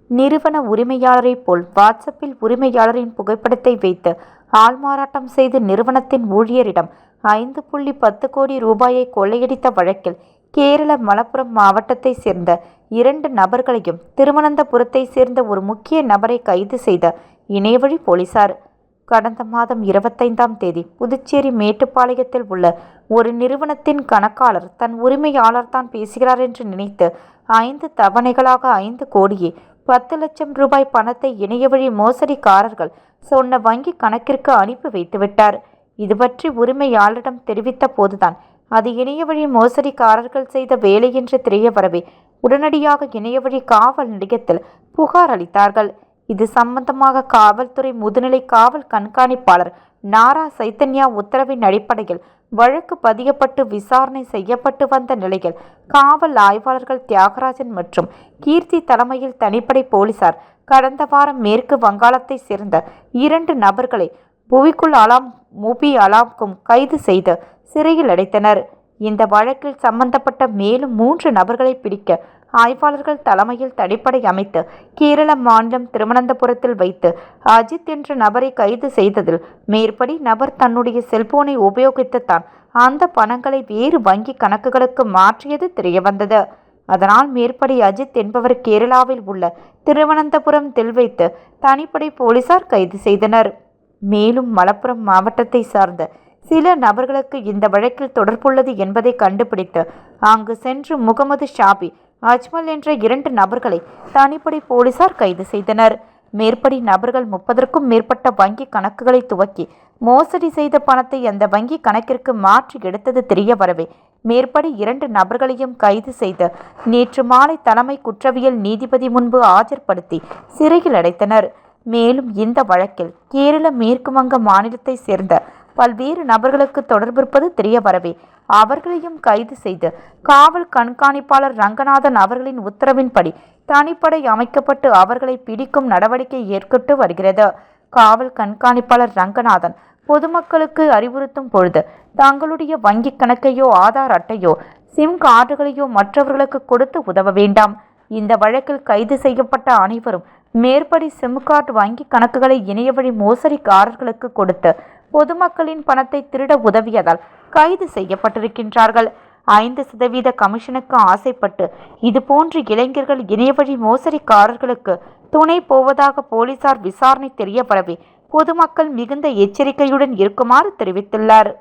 நிறுவன உரிமையாளரைப் போல் வாட்ஸ்அப்பில் உரிமையாளரின் புகைப்படத்தை வைத்து ஆள்மாறாட்டம் செய்து நிறுவனத்தின் ஊழியரிடம் 5.10 கோடி ரூபாயை கொள்ளையடித்த வழக்கில் கேரள மலப்புரம் மாவட்டத்தை சேர்ந்த 2 நபர்களையும் திருவனந்தபுரத்தை சேர்ந்த ஒரு முக்கிய நபரை கைது செய்த இணையவழி போலீசார் கடந்த மாதம் 25ஆம் தேதி புதுச்சேரி மேட்டுப்பாளையத்தில் உள்ள ஒரு நிறுவனத்தின் கணக்காளர் தன் உரிமையாளர் தான் பேசுகிறார் என்று நினைத்து 5 தவணைகளாக 5 கோடியே 10 லட்சம் ரூபாய் பணத்தை இணையவழி மோசடிக்காரர்கள் சொன்ன வங்கி கணக்கிற்கு அனுப்பி வைத்துவிட்டார். இது பற்றி உரிமையாளரிடம் தெரிவித்த போதுதான் அது இணையவழி மோசடிக்காரர்கள் செய்த வேலை என்று தெரிய வரவே உடனடியாக இணையவழி காவல் நிலையத்தில் புகார் அளித்தார்கள். இது சம்பந்தமாக காவல்துறை முதுநிலை காவல் கண்காணிப்பாளர் நாரா சைத்தன்யா உத்தரவின் அடிப்படையில் வழக்கு பதியப்பட்டு விசாரணை செய்யப்பட்டு வந்த நிலையில் காவல் ஆய்வாளர்கள் தியாகராஜன் மற்றும் கீர்த்தி தலைமையில் தனிப்படை போலீசார் கடந்த வாரம் மேற்கு வங்காளத்தை சேர்ந்த 2 நபர்களை புவிக்குள் அலாம் முபி அலாம்கும் கைது செய்து சிறையில் அடைத்தனர். இந்த வழக்கில் சம்பந்தப்பட்ட மேலும் 3 நபர்களை பிடிக்க ஆய்வாளர்கள் தலைமையில் தனிப்படை அமைத்து கேரள மாநிலம் திருவனந்தபுரத்தில் வைத்து அஜித் என்ற நபரை கைது செய்ததில் மேற்படி நபர் தன்னுடைய செல்போனை உபயோகித்துத்தான் அந்த பணங்களை வேறு வங்கி கணக்குகளுக்கு மாற்றியது தெரியவந்தது. அதனால் மேற்படி அஜித் என்பவர் கேரளாவில் உள்ள திருவனந்தபுரத்தில் வைத்து தனிப்படை போலீசார் கைது செய்தனர். மேலும் மலப்புரம் மாவட்டத்தை சார்ந்த சில நபர்களுக்கு இந்த வழக்கில் தொடர்புள்ளது என்பதை கண்டுபிடித்து அங்கு சென்று முகமது ஷாபி அஜ்மல் என்ற 2 நபர்களை தனிப்படை போலீசார் கைது செய்தனர். மேற்படி நபர்கள் 30க்கும் மேற்பட்ட வங்கி கணக்குகளை துவக்கி மோசடி செய்த பணத்தை அந்த வங்கி கணக்கிற்கு மாற்றி எடுத்தது தெரிய வரவே மேற்படி 2 நபர்களையும் கைது செய்து நேற்று மாலை தலைமை குற்றவியல் நீதிபதி முன்பு ஆஜர்படுத்தி சிறையில் அடைத்தனர். மேலும் இந்த வழக்கில் கேரள மேற்கு வங்க மாநிலத்தை சேர்ந்த பல்வேறு நபர்களுக்கு தொடர்பிருப்பது தெரிய வரவே அவர்களையும் கைது செய்து காவல் கண்காணிப்பாளர் ரங்கநாதன் அவர்களின் உத்தரவின்படி தனிப்படை அமைக்கப்பட்டு அவர்களை பிடிக்கும் நடவடிக்கை ஏற்பட்டு வருகிறது. காவல் கண்காணிப்பாளர் ரங்கநாதன் பொதுமக்களுக்கு அறிவுறுத்தும் பொழுது தங்களுடைய வங்கி கணக்கையோ ஆதார் அட்டையோ சிம் கார்டுகளையோ மற்றவர்களுக்கு கொடுத்து உதவ வேண்டாம். இந்த வழக்கில் கைது செய்யப்பட்ட அனைவரும் மேற்படி சிம் கார்டு வங்கி கணக்குகளை இணையவழி மோசடிக்காரர்களுக்கு கொடுத்து பொதுமக்களின் பணத்தை திருட உதவியதால் கைது செய்யப்பட்டிருக்கின்றார்கள். 5% கமிஷனுக்கு ஆசைப்பட்டு இதுபோன்ற இளைஞர்கள் இணையவழி மோசடிக்காரர்களுக்கு துணை போவதாக போலீசார் விசாரணை தெரிய வரவே பொதுமக்கள் மிகுந்த எச்சரிக்கையுடன் இருக்குமாறு தெரிவித்துள்ளார்.